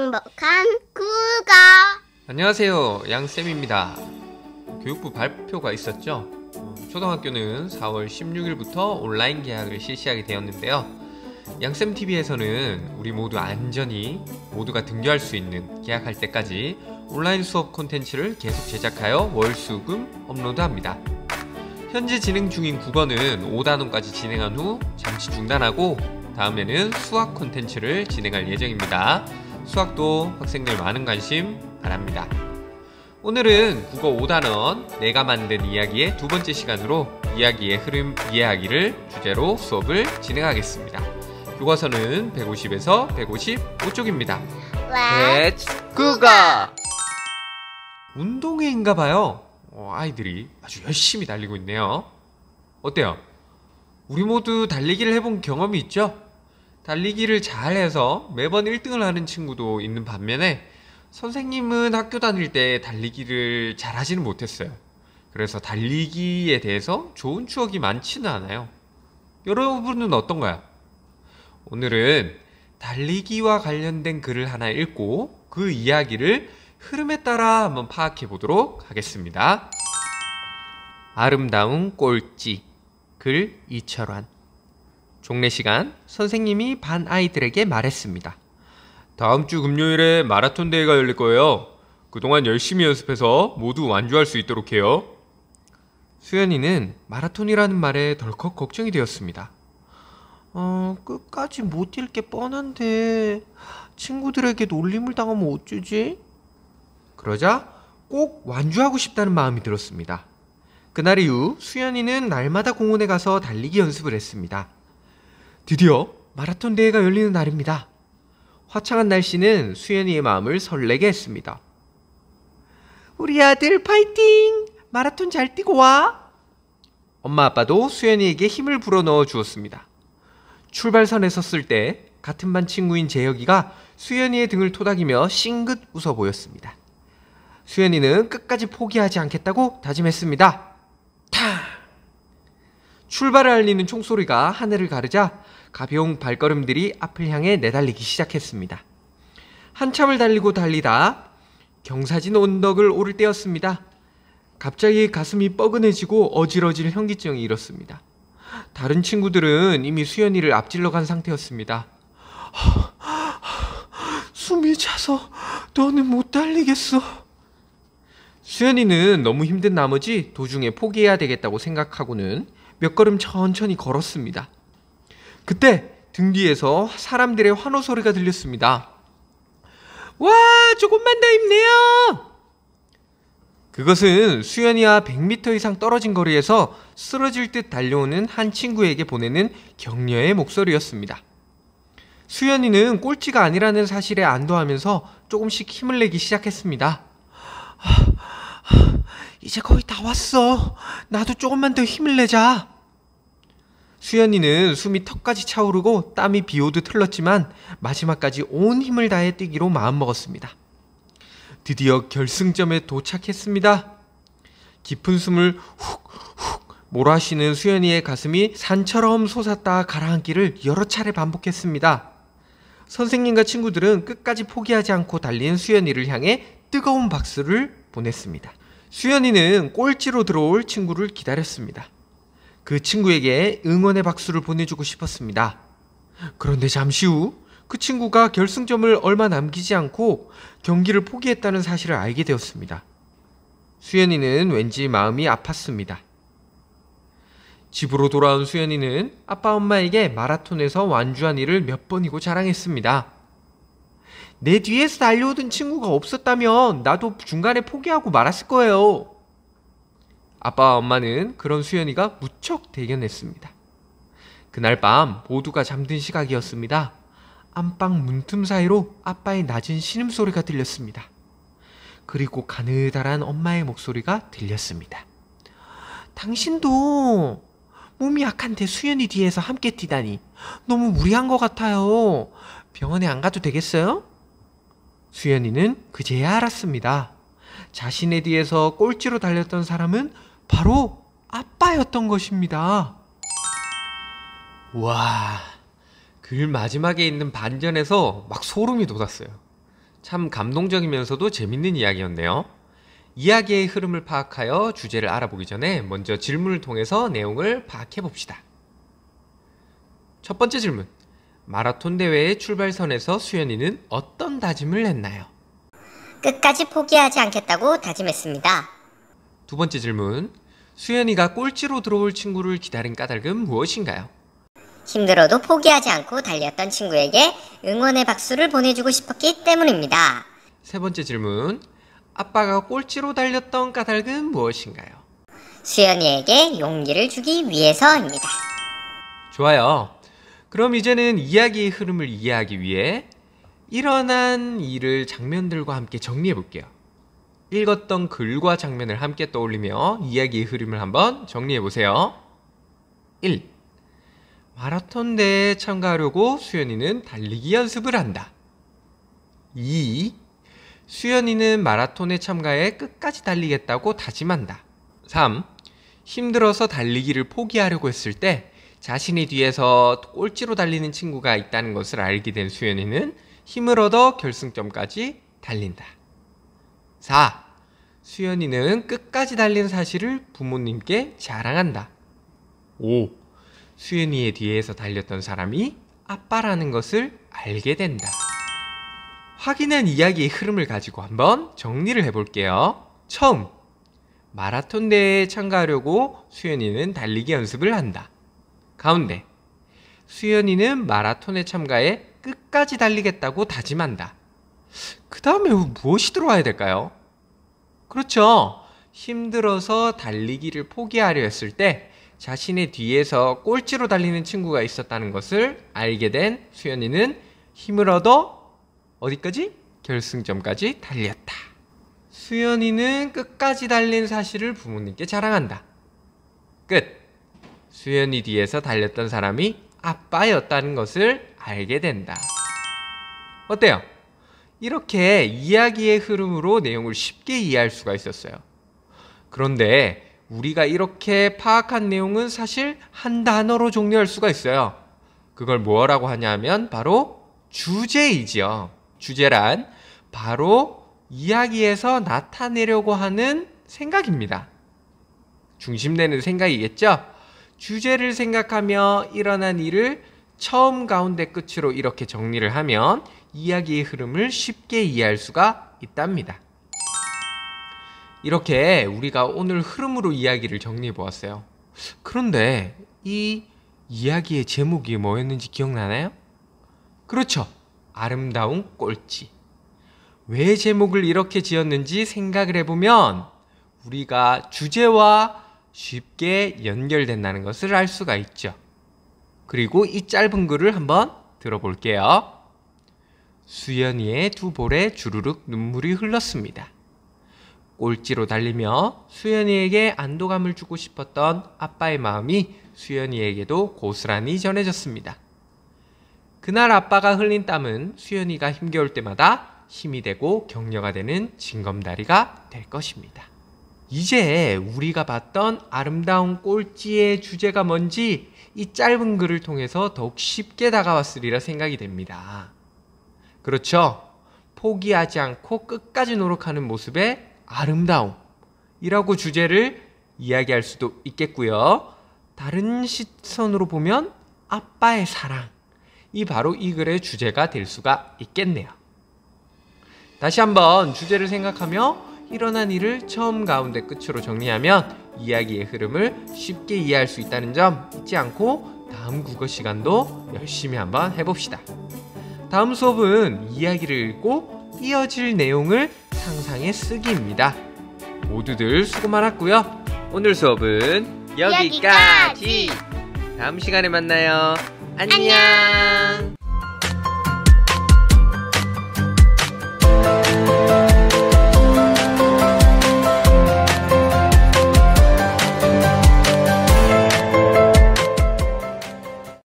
행복한 국어. 안녕하세요, 양쌤입니다. 교육부 발표가 있었죠. 초등학교는 4월 16일부터 온라인 개학을 실시하게 되었는데요. 양쌤TV에서는 우리 모두 안전히 모두가 등교할 수 있는 개학할 때까지 온라인 수업 콘텐츠를 계속 제작하여 월수금 업로드합니다. 현재 진행 중인 국어는 5단원까지 진행한 후 잠시 중단하고 다음에는 수학 콘텐츠를 진행할 예정입니다. 수학도 학생들 많은 관심 바랍니다. 오늘은 국어 5단원 내가 만든 이야기의 두 번째 시간으로 이야기의 흐름 이해하기를 주제로 수업을 진행하겠습니다. 교과서는 150에서 155쪽입니다. Let's 국어! 운동회인가봐요. 아이들이 아주 열심히 달리고 있네요. 어때요? 우리 모두 달리기를 해본 경험이 있죠? 달리기를 잘해서 매번 1등을 하는 친구도 있는 반면에 선생님은 학교 다닐 때 달리기를 잘하지는 못했어요. 그래서 달리기에 대해서 좋은 추억이 많지는 않아요. 여러분은 어떤가요? 오늘은 달리기와 관련된 글을 하나 읽고 그 이야기를 흐름에 따라 한번 파악해 보도록 하겠습니다. 아름다운 꼴찌. 글 이철환. 종례 시간, 선생님이 반 아이들에게 말했습니다. 다음 주 금요일에 마라톤 대회가 열릴 거예요. 그동안 열심히 연습해서 모두 완주할 수 있도록 해요. 수연이는 마라톤이라는 말에 덜컥 걱정이 되었습니다. 끝까지 못 뛸 게 뻔한데 친구들에게 놀림을 당하면 어쩌지? 그러자 꼭 완주하고 싶다는 마음이 들었습니다. 그날 이후 수연이는 날마다 공원에 가서 달리기 연습을 했습니다. 드디어 마라톤 대회가 열리는 날입니다. 화창한 날씨는 수연이의 마음을 설레게 했습니다. 우리 아들 파이팅! 마라톤 잘 뛰고 와! 엄마 아빠도 수연이에게 힘을 불어넣어 주었습니다. 출발선에 섰을 때 같은 반 친구인 재혁이가 수연이의 등을 토닥이며 싱긋 웃어 보였습니다. 수연이는 끝까지 포기하지 않겠다고 다짐했습니다. 탕! 출발을 알리는 총소리가 하늘을 가르자 가벼운 발걸음들이 앞을 향해 내달리기 시작했습니다. 한참을 달리다 경사진 언덕을 오를 때였습니다. 갑자기 가슴이 뻐근해지고 어질어질 현기증이 일었습니다. 다른 친구들은 이미 수연이를 앞질러 간 상태였습니다. 숨이 차서 더는 못 달리겠어. 수연이는 너무 힘든 나머지 도중에 포기해야 되겠다고 생각하고는 몇 걸음 천천히 걸었습니다. 그때 등 뒤에서 사람들의 환호 소리가 들렸습니다. 와, 조금만 더 힘내요! 그것은 수연이와 100m 이상 떨어진 거리에서 쓰러질 듯 달려오는 한 친구에게 보내는 격려의 목소리였습니다. 수연이는 꼴찌가 아니라는 사실에 안도하면서 조금씩 힘을 내기 시작했습니다. 이제 거의 다 왔어. 나도 조금만 더 힘을 내자. 수연이는 숨이 턱까지 차오르고 땀이 비오듯 흘렀지만 마지막까지 온 힘을 다해 뛰기로 마음먹었습니다. 드디어 결승점에 도착했습니다. 깊은 숨을 훅훅 몰아쉬는 수연이의 가슴이 산처럼 솟았다 가라앉기를 여러 차례 반복했습니다. 선생님과 친구들은 끝까지 포기하지 않고 달린 수연이를 향해 뜨거운 박수를 보냈습니다. 수연이는 꼴찌로 들어올 친구를 기다렸습니다. 그 친구에게 응원의 박수를 보내주고 싶었습니다. 그런데 잠시 후 그 친구가 결승점을 얼마 남기지 않고 경기를 포기했다는 사실을 알게 되었습니다. 수연이는 왠지 마음이 아팠습니다. 집으로 돌아온 수연이는 아빠 엄마에게 마라톤에서 완주한 일을 몇 번이고 자랑했습니다. 내 뒤에서 달려오던 친구가 없었다면 나도 중간에 포기하고 말았을 거예요. 아빠와 엄마는 그런 수연이가 무척 대견했습니다. 그날 밤 모두가 잠든 시각이었습니다. 안방 문틈 사이로 아빠의 낮은 신음소리가 들렸습니다. 그리고 가느다란 엄마의 목소리가 들렸습니다. 당신도 몸이 약한데 수연이 뒤에서 함께 뛰다니 너무 무리한 것 같아요. 병원에 안 가도 되겠어요? 수연이는 그제야 알았습니다. 자신의 뒤에서 꼴찌로 달렸던 사람은 바로 아빠였던 것입니다. 와, 글 마지막에 있는 반전에서 막 소름이 돋았어요. 참 감동적이면서도 재밌는 이야기였네요. 이야기의 흐름을 파악하여 주제를 알아보기 전에 먼저 질문을 통해서 내용을 파악해 봅시다. 첫 번째 질문. 마라톤 대회의 출발선에서 수연이는 어떤 다짐을 했나요? 끝까지 포기하지 않겠다고 다짐했습니다. 두 번째 질문. 수연이가 꼴찌로 들어올 친구를 기다린 까닭은 무엇인가요? 힘들어도 포기하지 않고 달렸던 친구에게 응원의 박수를 보내주고 싶었기 때문입니다. 세 번째 질문. 아빠가 꼴찌로 달렸던 까닭은 무엇인가요? 수연이에게 용기를 주기 위해서입니다. 좋아요. 그럼 이제는 이야기의 흐름을 이해하기 위해 일어난 일을 장면들과 함께 정리해 볼게요. 읽었던 글과 장면을 함께 떠올리며 이야기의 흐름을 한번 정리해 보세요. 1. 마라톤 대회에 참가하려고 수연이는 달리기 연습을 한다. 2. 수연이는 마라톤에 참가해 끝까지 달리겠다고 다짐한다. 3. 힘들어서 달리기를 포기하려고 했을 때 자신의 뒤에서 꼴찌로 달리는 친구가 있다는 것을 알게 된 수연이는 힘을 얻어 결승점까지 달린다. 4. 수연이는 끝까지 달린 사실을 부모님께 자랑한다. 5. 수연이의 뒤에서 달렸던 사람이 아빠라는 것을 알게 된다. 확인한 이야기의 흐름을 가지고 한번 정리를 해볼게요. 처음, 마라톤 대회에 참가하려고 수연이는 달리기 연습을 한다. 가운데, 수연이는 마라톤에 참가해 끝까지 달리겠다고 다짐한다. 그 다음에 무엇이 들어와야 될까요? 그렇죠. 힘들어서 달리기를 포기하려 했을 때 자신의 뒤에서 꼴찌로 달리는 친구가 있었다는 것을 알게 된 수연이는 힘을 얻어 어디까지? 결승점까지 달렸다. 수연이는 끝까지 달린 사실을 부모님께 자랑한다. 끝. 수연이 뒤에서 달렸던 사람이 아빠였다는 것을 알게 된다. 어때요? 이렇게 이야기의 흐름으로 내용을 쉽게 이해할 수가 있었어요. 그런데 우리가 이렇게 파악한 내용은 사실 한 단어로 정리할 수가 있어요. 그걸 뭐라고 하냐면 바로 주제이지요. 주제란 바로 이야기에서 나타내려고 하는 생각입니다. 중심되는 생각이겠죠? 주제를 생각하며 일어난 일을 처음 가운데 끝으로 이렇게 정리를 하면 이야기의 흐름을 쉽게 이해할 수가 있답니다. 이렇게 우리가 오늘 흐름으로 이야기를 정리해 보았어요. 그런데 이 이야기의 제목이 뭐였는지 기억나나요? 그렇죠. 아름다운 꼴찌. 왜 제목을 이렇게 지었는지 생각을 해보면 우리가 주제와 쉽게 연결된다는 것을 알 수가 있죠. 그리고 이 짧은 글을 한번 들어볼게요. 수연이의 두 볼에 주르륵 눈물이 흘렀습니다. 꼴찌로 달리며 수연이에게 안도감을 주고 싶었던 아빠의 마음이 수연이에게도 고스란히 전해졌습니다. 그날 아빠가 흘린 땀은 수연이가 힘겨울 때마다 힘이 되고 격려가 되는 징검다리가 될 것입니다. 이제 우리가 봤던 아름다운 꼴찌의 주제가 뭔지 이 짧은 글을 통해서 더욱 쉽게 다가왔으리라 생각이 됩니다. 그렇죠? 포기하지 않고 끝까지 노력하는 모습의 아름다움이라고 주제를 이야기할 수도 있겠고요. 다른 시선으로 보면 아빠의 사랑이 바로 이 글의 주제가 될 수가 있겠네요. 다시 한번 주제를 생각하며 일어난 일을 처음 가운데 끝으로 정리하면 이야기의 흐름을 쉽게 이해할 수 있다는 점 잊지 않고 다음 국어 시간도 열심히 한번 해봅시다. 다음 수업은 이야기를 읽고 이어질 내용을 상상해 쓰기입니다. 모두들 수고 많았고요. 오늘 수업은 여기까지. 다음 시간에 만나요. 안녕.